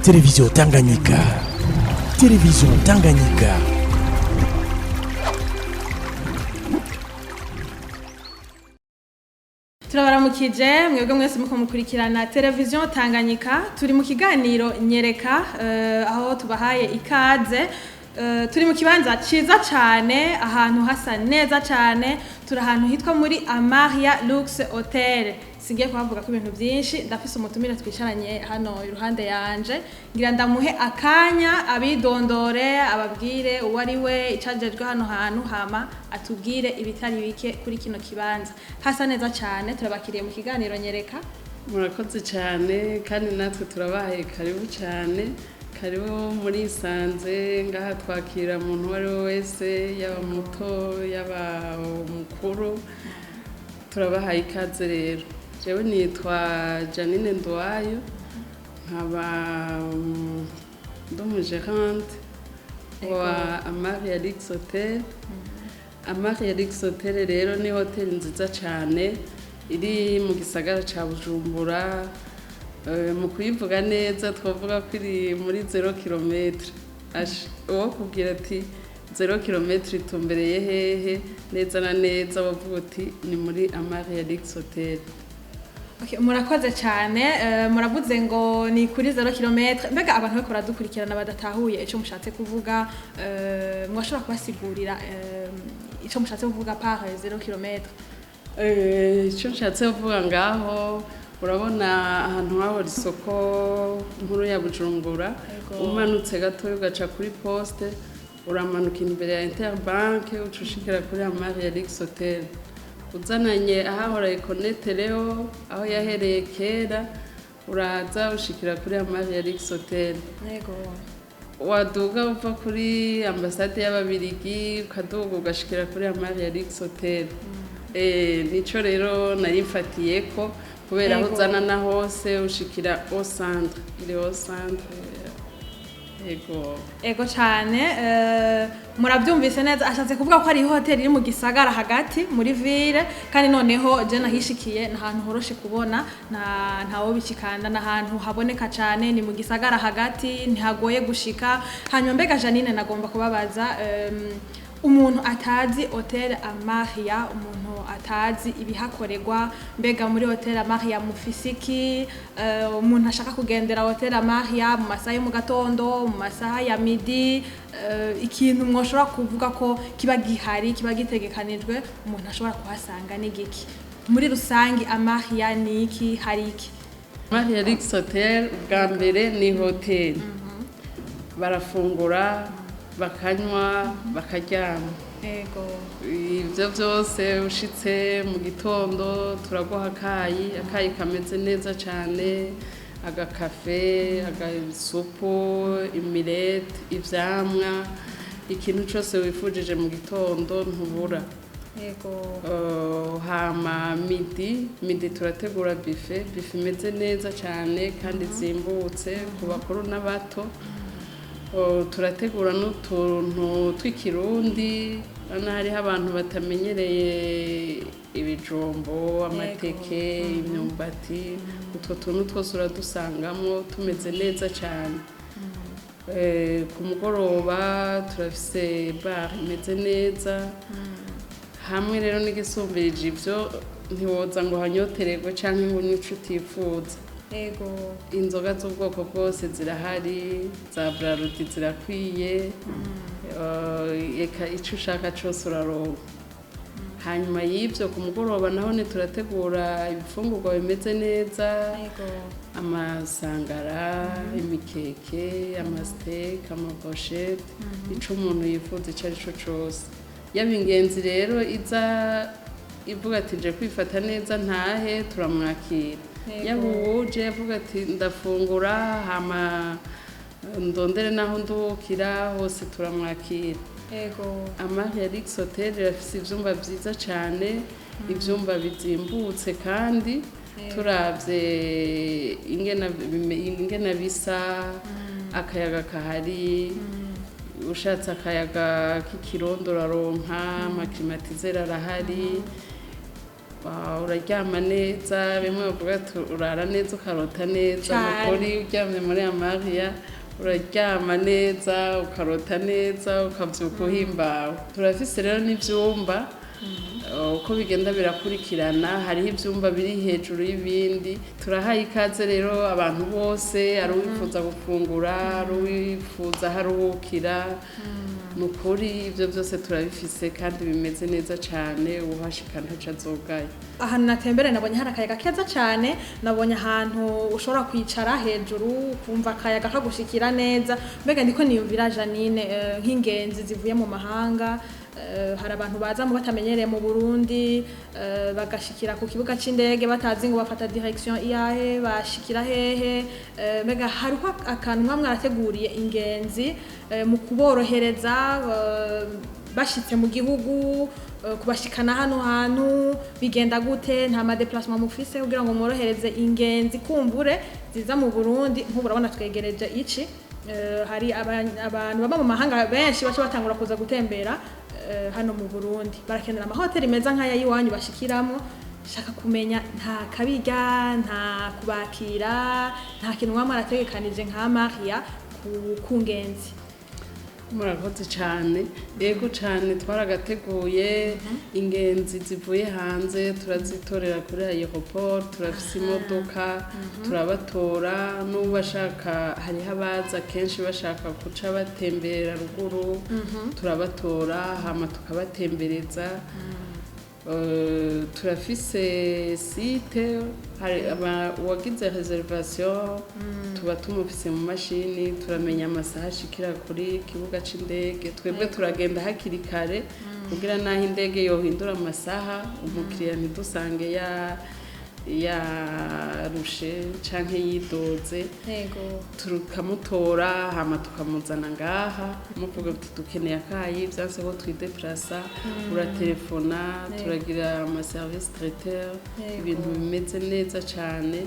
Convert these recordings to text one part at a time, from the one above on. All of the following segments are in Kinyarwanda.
Televiziyo Tanganyika. Televiziyo Tanganyika. Turabaramukije mwebwe mwese muko mukurikirana Televiziyo Tanganyika. Turi mu kiganiro Nyereka aho tubahaye ikaze. Turi mu kibanza ciza cyane, ahantu hasa neza cyane. Turi ahantu hitwa muri Amaria Luxe Hotel. Singiye kuhavuga ko ibintu byinshi, ndafise umutumire twicaranye hano iruhande yanje, ngira ndamuhe akanya abidondore, ababwire uwo ari we, icajejwe hano hantu, hama atubwire ibitari bike kuri kino kibanza. Hasa neza cyane, turabakiriye mu kiganiro Nyereka. Murakoze cyane kandi natwe turabahaye karibu cyane. Karibu muri Sanze, ngaha twakira umuntu uwo ari we wese, yaba muto yaba mukuru, turabahaye ikaze rero. Jewe nitwa Janine Ndwayo, nkaba ndumugerante wa Amaria Luxe Hotel. Amaria Luxe Hotel rero ni hoteli nziza cyane iri mu gisagara ca Bujumbura. Mu kuyivuga neza twavuga ko iri muri 0 km. Uwo kubwira ati 0 km itumbereye hehe neza na neza, bavuga ati ni muri Amaria Luxe Hotel. Okay, murakoze cyane. Muravuze ngo ni kuri 0 km. Mbega abantu bako baradukurikirana badatahuye ico mushatse kuvuga, mwashobora kubasigurira ico mushatse kuvuga par 0 km? Ico nshatse kuvuga ngaho, urabona ahantu hahora isoko nkuru ya Bujumbura, umanutse gato ugaca kuri poste, uramanuka imbere ya Interbank, ucushikira kuri Amaria Luxe Hotel. Uzananye ahahora Econetereo, aho yahereye kera, uraza ushikira kuri Amaria Luxe Hotel. Yego. Waduga uva kuri ambasade y'Ababirigi, ukaduga ugashikira kuri Amaria Luxe Hotel. Nico rero narifatiyeko kubera aho uzana na hose ushikira au centre. Iri au centre. Ego cyane. Murabyumvise neza, ashatse kuvuga ko ari hotel iri mu gisagara hagati muri ville, kandi noneho je nahishikiye n'ahantu horoshe kubona, ntawo bikikanda, n'ahantu haboneka cyane, ni mu gisagara hagati, ntihagoye gushika. Hanyuma mbega Janine, nagomba kubabaza, umuntu atazi Hotel Amaria, umuntu atazi ibihakorerwa, mbega muri Hotel Amaria mufisiki, umuntu ashaka kugendera Hotel Amaria mu masaha yo mu gatondo, mu masaha ya midi, ikintu mwoshobora kuvuga ko kiba gihari, kiba gitegekanijwe, umuntu ashobora kuhasanga n'igiki? Muri rusangi Amaria ni iki, hari iki? Amaria Luxe Hotel bwa mbere ni hotel. Barafungura, bakanywa, bakaryama. Ego. Ibyo byose ushitse mu gitondo turaguha akayi kameze neza cyane, agakafe, agasupu, imirete, ivyamwa, ikintu cyose wifujije mu gitondo ntubura. Ego. Hama midi turategura buffet imeze neza cyane kandi zimbutse ku bakuru n'abato. Turategura n'utuntu tw'ikirundi, hariho abantu batamenyereye ibijumbo, amateke, imyumbati, utwo tuntu twose uradusangamo tumeze neza cyane. Ku mugoroba turafise bar imeze neza. Hamwe rero n'igisumvirije ivyo, ntiwoza ngo hanyotererwe canke ngo nico utifuza. Ego. Inzoga z'ubwoko bwose zirahari, za Braludi zirakwiye, eka ico ushaka cose uraronka. Hanyuma y'ivyo ku mugoroba naho turategura ibifungurwa bimeze neza, amasangara, imikeke, amastek, amaboshete, ico umuntu yifuza ico arico cose. Yaba ingenzi rero iza ivuga ati nje kwifata neza ntahe, turamwakira. Yaba uwuje avuga ati ndafungura hama ndondere naho ndukira, hose turamwakira. Amaria Luxe Hotel irafise ivyumba vyiza cyane, ivyumba bizimbutse kandi turavye ingena bisa, akayaga kahari, ushatse akayaga k'ikirundo uraronka, amaklimatizeri arahari. uraryama neza, bimwe bavuga ati urara neza ukarota neza, Cane. nukuri uryamye muri Amaria uraryama neza ukarota neza ukavyuka uhimbawe. Turafise rero n'ivyumba uko bigenda birakurikirana, hariho ivyumba biri hejuru y'ibindi. Turahaye ikaze rero abantu bose, ari uwifuza gufungura, ari uwifuza haruhukira. Nukuri ivyo vyose turabifise kandi bimeze neza cane, uhashika ntaco azogaye. Ahantu natembereye nabonye hari akayaga keza cyane, nabonye ahantu ushobora kwicara hejuru kumva akayaga kagushikira neza. Mbega ndiko niyumvira Janine, nk'ingenzi zivuye mu mahanga, hari abantu baza mu batamenyereye mu Burundi, bagashikira ku kibuga c'indege batazi ngo bafata direction iyahe, bashikira hehe. Mbega hariho akantu mwamwe arateguriye ingenzi mu kuborohereza bashitse mu gihugu, kubashikana hano hantu bigenda gute, nta ma déplacement mufise kugira ngo mworohereze ingenzi kumbure ziza mu Burundi. Nk'ubu urabona twegereje ici, hari abantu baba mu mahanga benshi baca batangura kuza gutembera hano mu Burundi, barakenera amahoteli meza nk'aya y'iwanyu bashikiramo. Shaka kumenya nta kabirya, nta kubakira, nta kintu mwamwe arategekanije nka Maria ku ngenzi. Murakoze cane, yego cane twaragateguye. Ingenzi zivuye hanze turazitorera kuri aeroport, turafise imodoka turabatora. N'ubu bashaka, hariho abaza kenshi bashaka guca batembera ruguru, turabatora hama tukabatembereza. Turafise site, hari uwagize reservation tuba tumufise mu mashini, turamenya amasaha ashikira kuri kibuga c'indege. Twebwe turagenda hakiri kare kugira naho indege yohindura amasaha umukiriya ntidusange yarushe canke yidoze. Yego. Tukamutora hama tukamuzana ngaha, muvuga ati dukeneye akayi, vyanse ko twideplasa, uratelefona, turagira ama service traiteur, ibintu bimeze neza cane.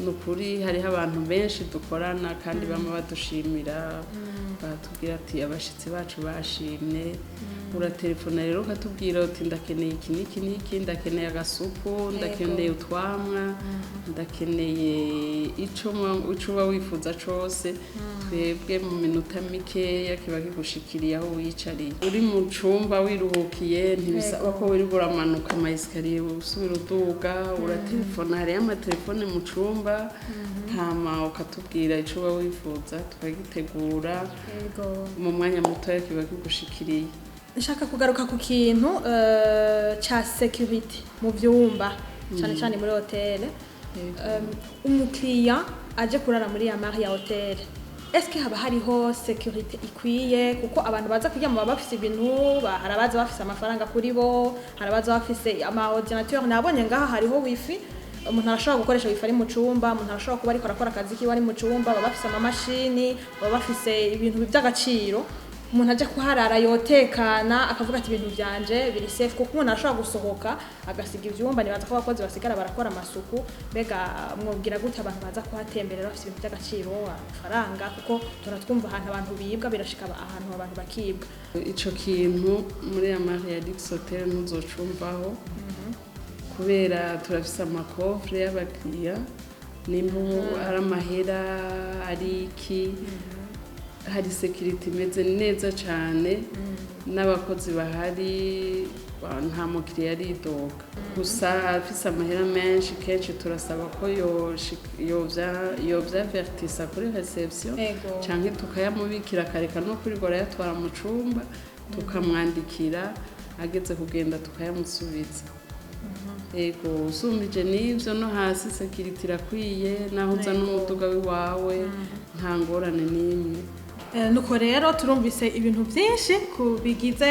Nukuri hariho abantu benshi dukorana kandi bama badushimira, batubwira ati abashitsi bacu bashimye. Uratelefona rero ukatubwira uti ndakeneye iki n'iki n'iki, ndakeneye agasupu, ndakeneye utwamwa, ndakeneye ico uba wifuza cose. Twebwe mu minota mikeya kiba kigushikiriye aho wicariye. Uri mu cumba wiruhukiye, ntibisaba ko wirirwa uramanuka ama escalier usubira uduga. Uratelefona, hariyo amatelefone mu cumba, hama ukatubwira ico uba wifuza tukagitegura. Mu mwanya mutoya kiba kigushikiriye. Nshaka kugaruka ku kintu ca security mu vyumba, cyane cyane muri hotel. Umukiriya aje kurara muri ya Maria Hotel, eske haba hariho security ikwiye? Kuko abantu baza kuryama baba bafise ibintu, hari abaza bafise amafaranga kuri bo, hari abaza bafise ama ordinateur. Nabonye ngaha hariho wifi, umuntu arashobora gukoresha wifi ari mu cumba, umuntu arashobora kuba ariko arakora akazi kiwe ari mu cumba. Baba bafise amamashini, baba bafise ibintu by'agaciro. Umuntu aje kuharara yotekana akavuga ati ibintu vyanje biri safe, kuko umuntu arashobora gusohoka agasiga ivyumba. Nibaza ko abakozi basigara barakora amasuku. Mbega mwobwira gute abantu baza kuhatemberera bafise ibintu by'agaciro, amafaranga? Kuko turatwumva ahantu abantu bibwa, birashika ahantu abantu bakibwa. Ico kintu muri Amaria Lux Hotel ntuzocumvaho, kubera turafise amakofre y'abakiriya, nimba ari amahera ari iki, hari security imeze neza cane, n'abakozi bahari nta mukiriya aridoga. Gusa afise amahera menshi kenshi turasaba ko yovyavertisa kuri reception, canke tukayamubikira akareka no kurigora yatwara mu cumba, tukamwandikira ageze kugenda tukayamusubiza. Ego, usumbije n'ivyo no hasi security irakwiye, naho uza n'umuduga wiwawe nta ngorane n'imwe. Nuko rero turumvise ibintu byinshi bigize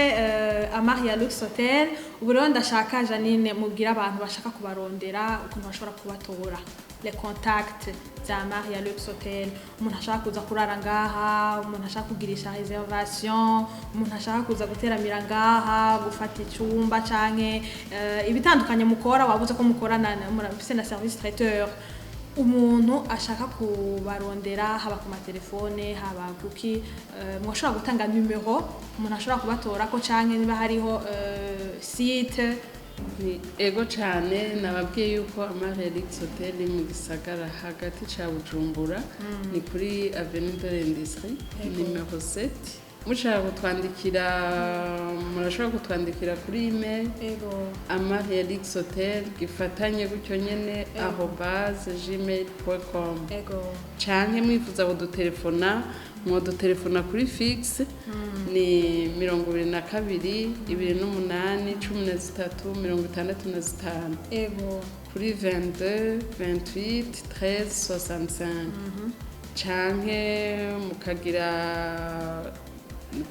Amaria Lux Hotel. Ubu rero ndashaka Janine mubwira abantu bashaka kubarondera ukuntu bashobora kubatora, les contacts za Amaria Lux Hotel. Umuntu ashaka kuza kurara ngaha, umuntu ashaka kugirisha reservation, umuntu ashaka kuza guteramira ngaha, gufata icumba canke ibitandukanye mukora. Wabuze ko mukorana na service traiteur. Umuntu ashaka kubarondera haba ku matelefone, haba kuki, mwashobora gutanga numero umuntu ashobora kubatora ko, canke niba hariho site Ni ego cyane nababwiye yuko Amarelix Hotel mu gisagara hagati ca Bujumbura ni kuri Avenue de l'Industrie numero 7 mushaka kutwandikira murashobora kutwandikira kuri email Amarelix Hotel gifatanye gutyo nyene @gmail.com canke mwifuza kudutelefona mwodutelefona kuri fixe ni 22 28 13 65 kuri 22 28 13 65 canke mukagira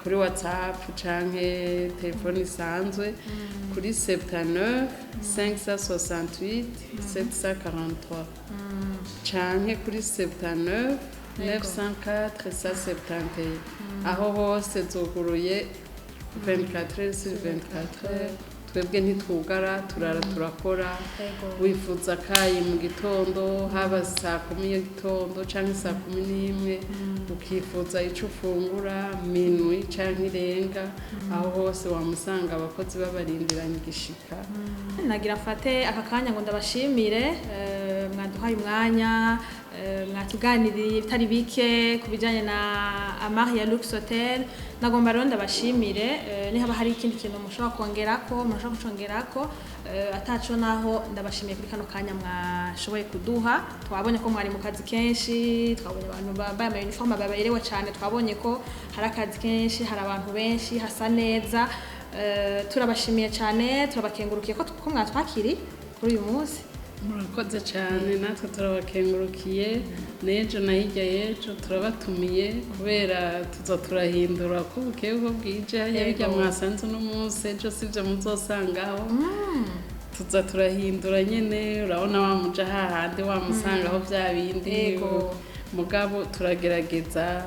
kuri WhatsApp canke telefone isanzwe kuri 79 568 743 canke kuri 79 904 171 aho hose zuguruye 24 sur 24 twebwe ntitwugara turara turakora wifuza kayi mu gitondo haba saa 10 y'igitondo canke saa 11 ukifuza ico ufungura minwi canke irenga aho hose wamusanga abakozi babarindiranye igishika nagira mfate aka kanya ngo ndabashimire mwaduhaye umwanya mwatuganiriye bitari bike kubijanye na Amarelix Hotel nagomba rero ndabashimire niba hari ikindi kintu mushobora kongerako ataco naho ndabashimiye kuri kano kanya mwashoboye kuduha twabonye ko mwari mu kazi kenshi twabonye abantu bambaye ama uniforme baberewe cyane twabonye ko hari akazi kenshi hari abantu benshi hasa neza turabashimiye cyane turabakengurukiye ko mwatwakiri kuri uyu munsi murakoze cyane natwe turabakengurukiye n'ejo na hirya y'ejo turabatumiye kubera tuza turahindura ko bukeye ko bwije yabijya mwasanze uno munsi ejo sibyo muzosangaho tuza turahindura nyene urabona wamuja hahandi wamusangaho bya bindi mugabo turagerageza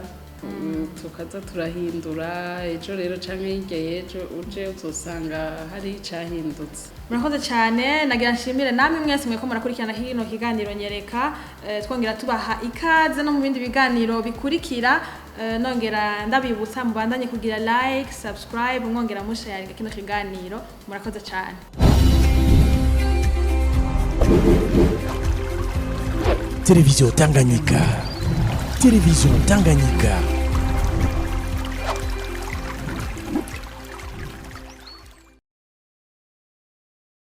tukaza turahindura ejo rero canke hirya y'ejo uje uzosanga hari icahindutse murakoze cyane nagira nshimire namwe mwese mweko murakurikirana hino kiganiro nyereka twongera tubaha ikaze no mu bindi biganiro bikurikira nongera ndabibutsa mubandanye kugira like subscribe mwongera mushare kino kiganiro murakoze cyane Télévision Tanganyika. Télévision Tanganyika.